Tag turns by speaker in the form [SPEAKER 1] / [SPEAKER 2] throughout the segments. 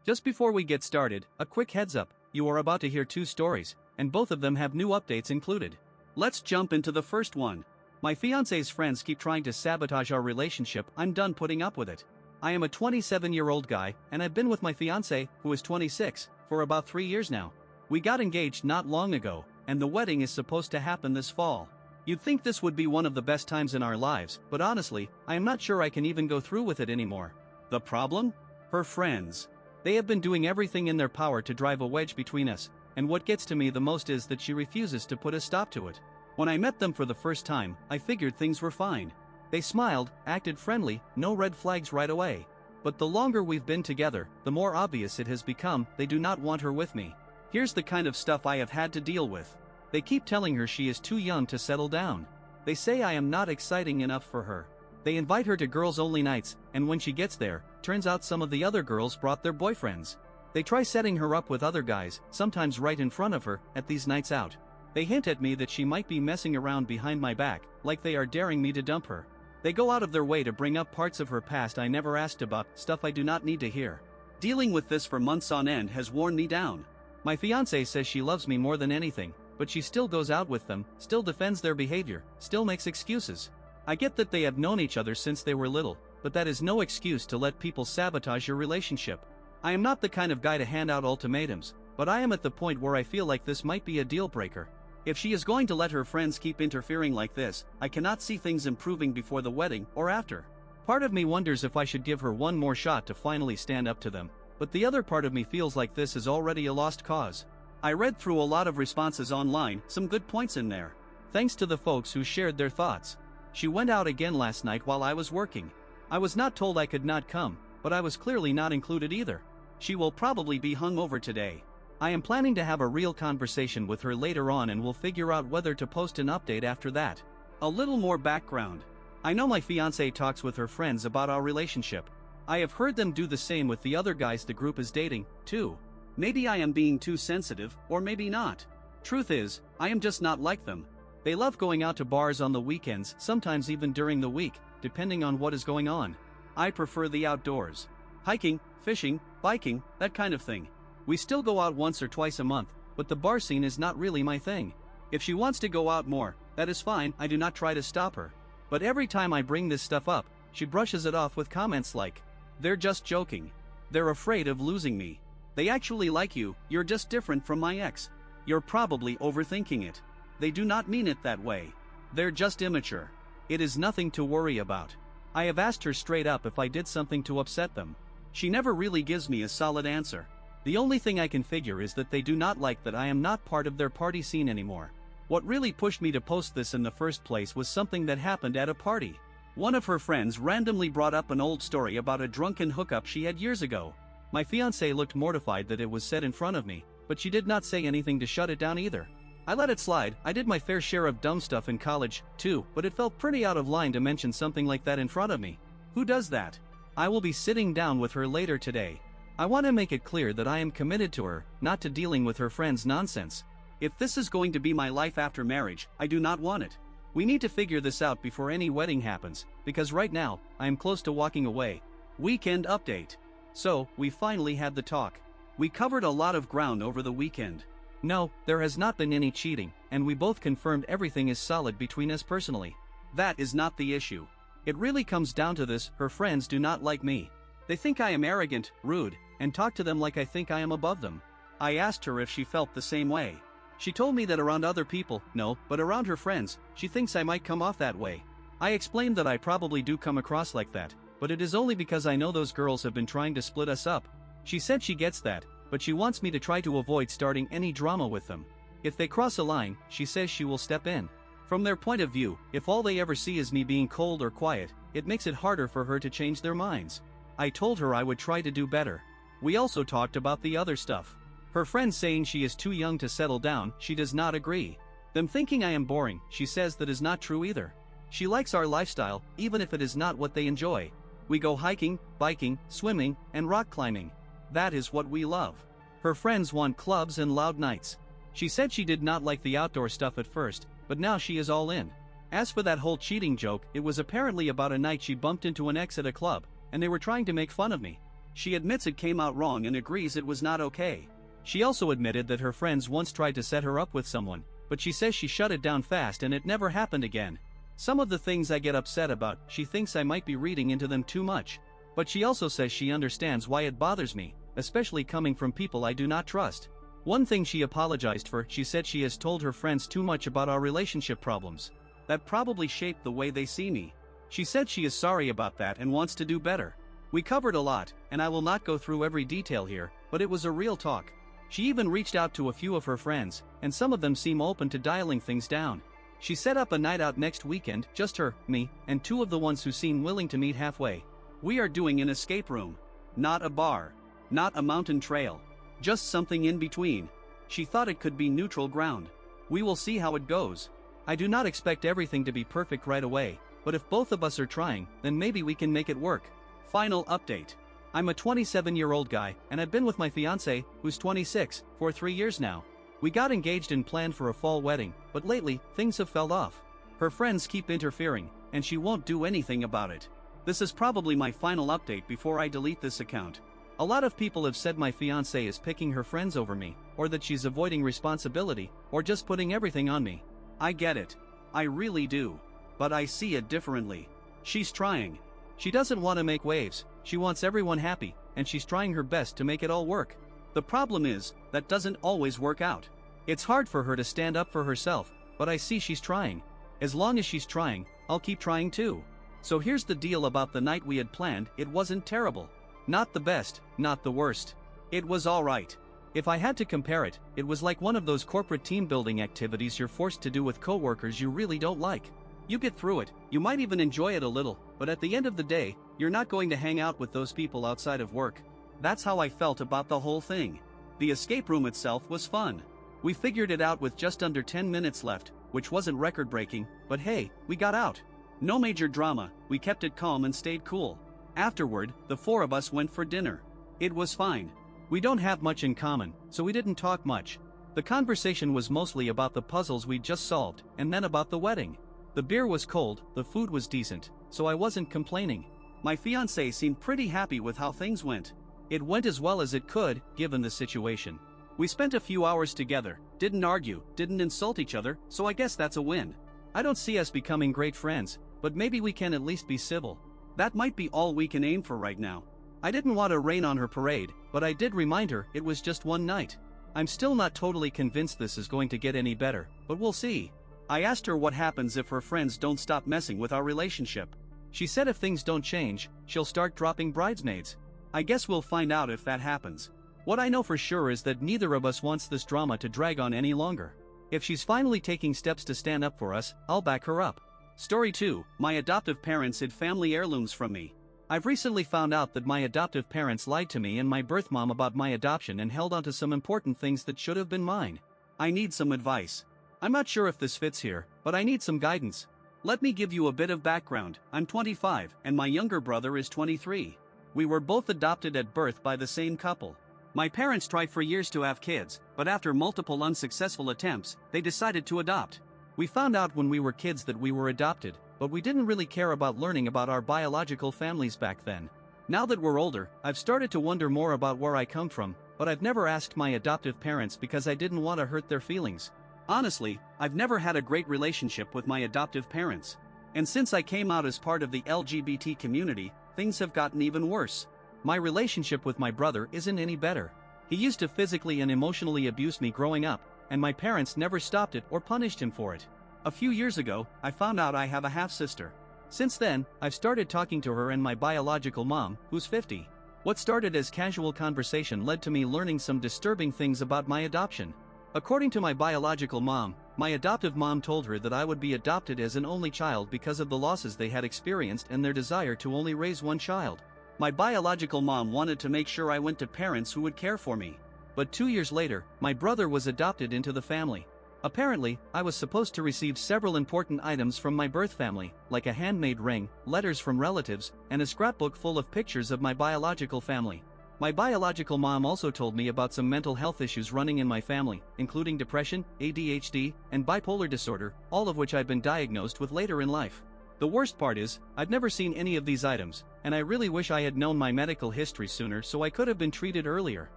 [SPEAKER 1] Just before we get started, a quick heads up, you are about to hear two stories, and both of them have new updates included. Let's jump into the first one. My fiancé's friends keep trying to sabotage our relationship. I'm done putting up with it. I am a 27-year-old guy, and I've been with my fiancé, who is 26, for about 3 years now. We got engaged not long ago, and the wedding is supposed to happen this fall. You'd think this would be one of the best times in our lives, but honestly, I am not sure I can even go through with it anymore. The problem? Her friends. They have been doing everything in their power to drive a wedge between us, and what gets to me the most is that she refuses to put a stop to it. When I met them for the first time, I figured things were fine. They smiled, acted friendly, no red flags right away. But the longer we've been together, the more obvious it has become they do not want her with me. Here's the kind of stuff I have had to deal with. They keep telling her she is too young to settle down. They say I am not exciting enough for her. They invite her to girls-only nights, and when she gets there, turns out some of the other girls brought their boyfriends. They try setting her up with other guys, sometimes right in front of her, at these nights out. They hint at me that she might be messing around behind my back, like they are daring me to dump her. They go out of their way to bring up parts of her past I never asked about, stuff I do not need to hear. Dealing with this for months on end has worn me down. My fiancé says she loves me more than anything, but she still goes out with them, still defends their behavior, still makes excuses. I get that they have known each other since they were little, but that is no excuse to let people sabotage your relationship. I am not the kind of guy to hand out ultimatums, but I am at the point where I feel like this might be a deal breaker. If she is going to let her friends keep interfering like this, I cannot see things improving before the wedding or after. Part of me wonders if I should give her one more shot to finally stand up to them, but the other part of me feels like this is already a lost cause. I read through a lot of responses online, some good points in there. Thanks to the folks who shared their thoughts. She went out again last night while I was working. I was not told I could not come, but I was clearly not included either. She will probably be hungover today. I am planning to have a real conversation with her later on and will figure out whether to post an update after that. A little more background. I know my fiancé talks with her friends about our relationship. I have heard them do the same with the other guys the group is dating, too. Maybe I am being too sensitive, or maybe not. Truth is, I am just not like them. They love going out to bars on the weekends, sometimes even during the week, depending on what is going on. I prefer the outdoors. Hiking, fishing, biking, that kind of thing. We still go out once or twice a month, but the bar scene is not really my thing. If she wants to go out more, that is fine, I do not try to stop her. But every time I bring this stuff up, she brushes it off with comments like, "They're just joking. They're afraid of losing me. They actually like you, you're just different from my ex. You're probably overthinking it. They do not mean it that way. They're just immature. It is nothing to worry about." I have asked her straight up if I did something to upset them. She never really gives me a solid answer. The only thing I can figure is that they do not like that I am not part of their party scene anymore. What really pushed me to post this in the first place was something that happened at a party. One of her friends randomly brought up an old story about a drunken hookup she had years ago. My fiancé looked mortified that it was said in front of me, but she did not say anything to shut it down either. I let it slide. I did my fair share of dumb stuff in college, too, but it felt pretty out of line to mention something like that in front of me. Who does that? I will be sitting down with her later today. I want to make it clear that I am committed to her, not to dealing with her friends' nonsense. If this is going to be my life after marriage, I do not want it. We need to figure this out before any wedding happens, because right now, I am close to walking away. Weekend update. So, we finally had the talk. We covered a lot of ground over the weekend. No, there has not been any cheating, and we both confirmed everything is solid between us personally. That is not the issue. It really comes down to this: her friends do not like me. They think I am arrogant, rude, and talk to them like I think I am above them. I asked her if she felt the same way. She told me that around other people, no, but around her friends, she thinks I might come off that way. I explained that I probably do come across like that, but it is only because I know those girls have been trying to split us up. She said she gets that, but she wants me to try to avoid starting any drama with them. If they cross a line, she says she will step in. From their point of view, if all they ever see is me being cold or quiet, it makes it harder for her to change their minds. I told her I would try to do better. We also talked about the other stuff. Her friend saying she is too young to settle down, she does not agree. Them thinking I am boring, she says that is not true either. She likes our lifestyle, even if it is not what they enjoy. We go hiking, biking, swimming, and rock climbing. That is what we love. Her friends want clubs and loud nights. She said she did not like the outdoor stuff at first, but now she is all in. As for that whole cheating joke, it was apparently about a night she bumped into an ex at a club, and they were trying to make fun of me. She admits it came out wrong and agrees it was not okay. She also admitted that her friends once tried to set her up with someone, but she says she shut it down fast and it never happened again. Some of the things I get upset about, she thinks I might be reading into them too much. But she also says she understands why it bothers me, especially coming from people I do not trust. One thing she apologized for, she said she has told her friends too much about our relationship problems. That probably shaped the way they see me. She said she is sorry about that and wants to do better. We covered a lot, and I will not go through every detail here, but it was a real talk. She even reached out to a few of her friends, and some of them seem open to dialing things down. She set up a night out next weekend, just her, me, and two of the ones who seem willing to meet halfway. We are doing an escape room. Not a bar. Not a mountain trail. Just something in between. She thought it could be neutral ground. We will see how it goes. I do not expect everything to be perfect right away, but if both of us are trying, then maybe we can make it work. Final update. I'm a 27-year-old guy, and I've been with my fiancée, who's 26, for 3 years now. We got engaged and planned for a fall wedding, but lately, things have fell off. Her friends keep interfering, and she won't do anything about it. This is probably my final update before I delete this account. A lot of people have said my fiancée is picking her friends over me, or that she's avoiding responsibility, or just putting everything on me. I get it. I really do. But I see it differently. She's trying. She doesn't want to make waves, she wants everyone happy, and she's trying her best to make it all work. The problem is, that doesn't always work out. It's hard for her to stand up for herself, but I see she's trying. As long as she's trying, I'll keep trying too. So here's the deal about the night we had planned. It wasn't terrible. Not the best, not the worst. It was alright. If I had to compare it, it was like one of those corporate team building activities you're forced to do with coworkers you really don't like. You get through it, you might even enjoy it a little, but at the end of the day, you're not going to hang out with those people outside of work. That's how I felt about the whole thing. The escape room itself was fun. We figured it out with just under 10 minutes left, which wasn't record-breaking, but hey, we got out. No major drama, we kept it calm and stayed cool. Afterward, the four of us went for dinner. It was fine. We don't have much in common, so we didn't talk much. The conversation was mostly about the puzzles we'd just solved, and then about the wedding. The beer was cold, the food was decent, so I wasn't complaining. My fiancée seemed pretty happy with how things went. It went as well as it could, given the situation. We spent a few hours together, didn't argue, didn't insult each other, so I guess that's a win. I don't see us becoming great friends, but maybe we can at least be civil. That might be all we can aim for right now. I didn't want to rain on her parade, but I did remind her it was just one night. I'm still not totally convinced this is going to get any better, but we'll see. I asked her what happens if her friends don't stop messing with our relationship. She said if things don't change, she'll start dropping bridesmaids. I guess we'll find out if that happens. What I know for sure is that neither of us wants this drama to drag on any longer. If she's finally taking steps to stand up for us, I'll back her up. Story 2, my adoptive parents hid family heirlooms from me. I've recently found out that my adoptive parents lied to me and my birth mom about my adoption and held onto some important things that should have been mine. I need some advice. I'm not sure if this fits here, but I need some guidance. Let me give you a bit of background. I'm 25, and my younger brother is 23. We were both adopted at birth by the same couple. My parents tried for years to have kids, but after multiple unsuccessful attempts, they decided to adopt. We found out when we were kids that we were adopted, but we didn't really care about learning about our biological families back then. Now that we're older, I've started to wonder more about where I come from, but I've never asked my adoptive parents because I didn't want to hurt their feelings. Honestly, I've never had a great relationship with my adoptive parents. And since I came out as part of the LGBT community, things have gotten even worse. My relationship with my brother isn't any better. He used to physically and emotionally abuse me growing up, and my parents never stopped it or punished him for it. A few years ago, I found out I have a half-sister. Since then, I've started talking to her and my biological mom, who's 50. What started as casual conversation led to me learning some disturbing things about my adoption. According to my biological mom, my adoptive mom told her that I would be adopted as an only child because of the losses they had experienced and their desire to only raise one child. My biological mom wanted to make sure I went to parents who would care for me. But 2 years later, my brother was adopted into the family. Apparently, I was supposed to receive several important items from my birth family, like a handmade ring, letters from relatives, and a scrapbook full of pictures of my biological family. My biological mom also told me about some mental health issues running in my family, including depression, ADHD, and bipolar disorder, all of which I've been diagnosed with later in life. The worst part is, I've never seen any of these items, and I really wish I had known my medical history sooner so I could have been treated earlier.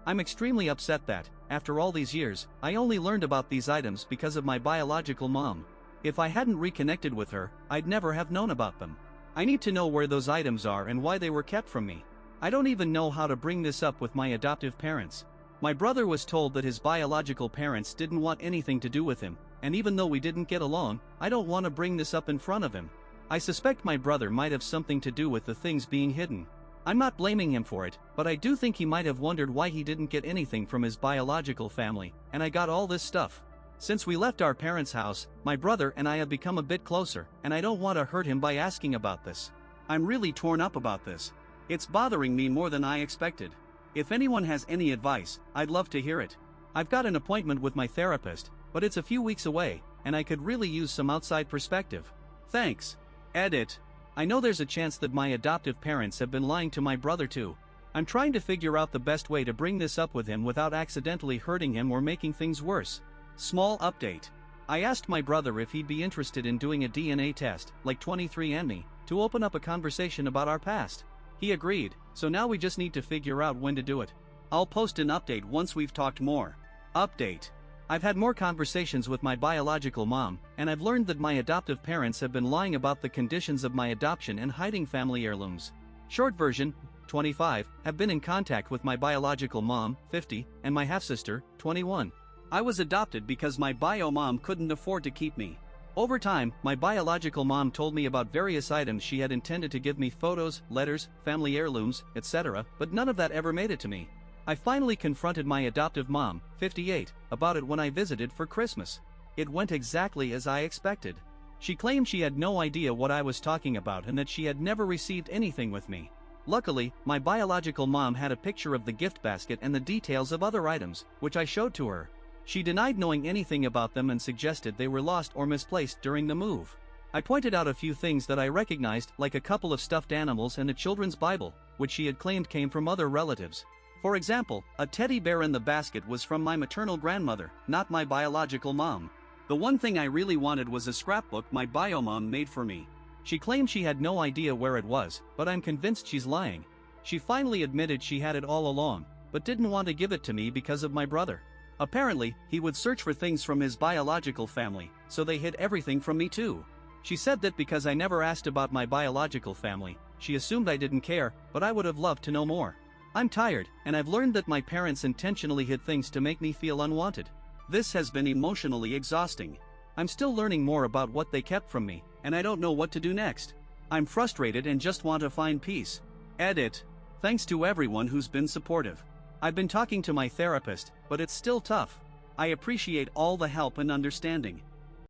[SPEAKER 1] I'm extremely upset that, after all these years, I only learned about these items because of my biological mom. If I hadn't reconnected with her, I'd never have known about them. I need to know where those items are and why they were kept from me. I don't even know how to bring this up with my adoptive parents. My brother was told that his biological parents didn't want anything to do with him, and even though we didn't get along, I don't want to bring this up in front of him. I suspect my brother might have something to do with the things being hidden. I'm not blaming him for it, but I do think he might have wondered why he didn't get anything from his biological family, and I got all this stuff. Since we left our parents' house, my brother and I have become a bit closer, and I don't want to hurt him by asking about this. I'm really torn up about this. It's bothering me more than I expected. If anyone has any advice, I'd love to hear it. I've got an appointment with my therapist, but it's a few weeks away, and I could really use some outside perspective. Thanks. Edit. I know there's a chance that my adoptive parents have been lying to my brother too. I'm trying to figure out the best way to bring this up with him without accidentally hurting him or making things worse. Small update. I asked my brother if he'd be interested in doing a DNA test, like 23andMe, to open up a conversation about our past. He agreed, so now we just need to figure out when to do it. I'll post an update once we've talked more. Update. I've had more conversations with my biological mom, and I've learned that my adoptive parents have been lying about the conditions of my adoption and hiding family heirlooms. Short version, 25, have been in contact with my biological mom, 50, and my half-sister, 21. I was adopted because my bio mom couldn't afford to keep me. Over time, my biological mom told me about various items she had intended to give me: photos, letters, family heirlooms, etc., but none of that ever made it to me. I finally confronted my adoptive mom, 58, about it when I visited for Christmas. It went exactly as I expected. She claimed she had no idea what I was talking about and that she had never received anything with me. Luckily, my biological mom had a picture of the gift basket and the details of other items, which I showed to her. She denied knowing anything about them and suggested they were lost or misplaced during the move. I pointed out a few things that I recognized, like a couple of stuffed animals and a children's Bible, which she had claimed came from other relatives. For example, a teddy bear in the basket was from my maternal grandmother, not my biological mom. The one thing I really wanted was a scrapbook my bio mom made for me. She claimed she had no idea where it was, but I'm convinced she's lying. She finally admitted she had it all along, but didn't want to give it to me because of my brother. Apparently, he would search for things from his biological family, so they hid everything from me too. She said that because I never asked about my biological family, she assumed I didn't care, but I would have loved to know more. I'm tired, and I've learned that my parents intentionally hid things to make me feel unwanted. This has been emotionally exhausting. I'm still learning more about what they kept from me, and I don't know what to do next. I'm frustrated and just want to find peace. Edit. Thanks to everyone who's been supportive. I've been talking to my therapist, but it's still tough. I appreciate all the help and understanding.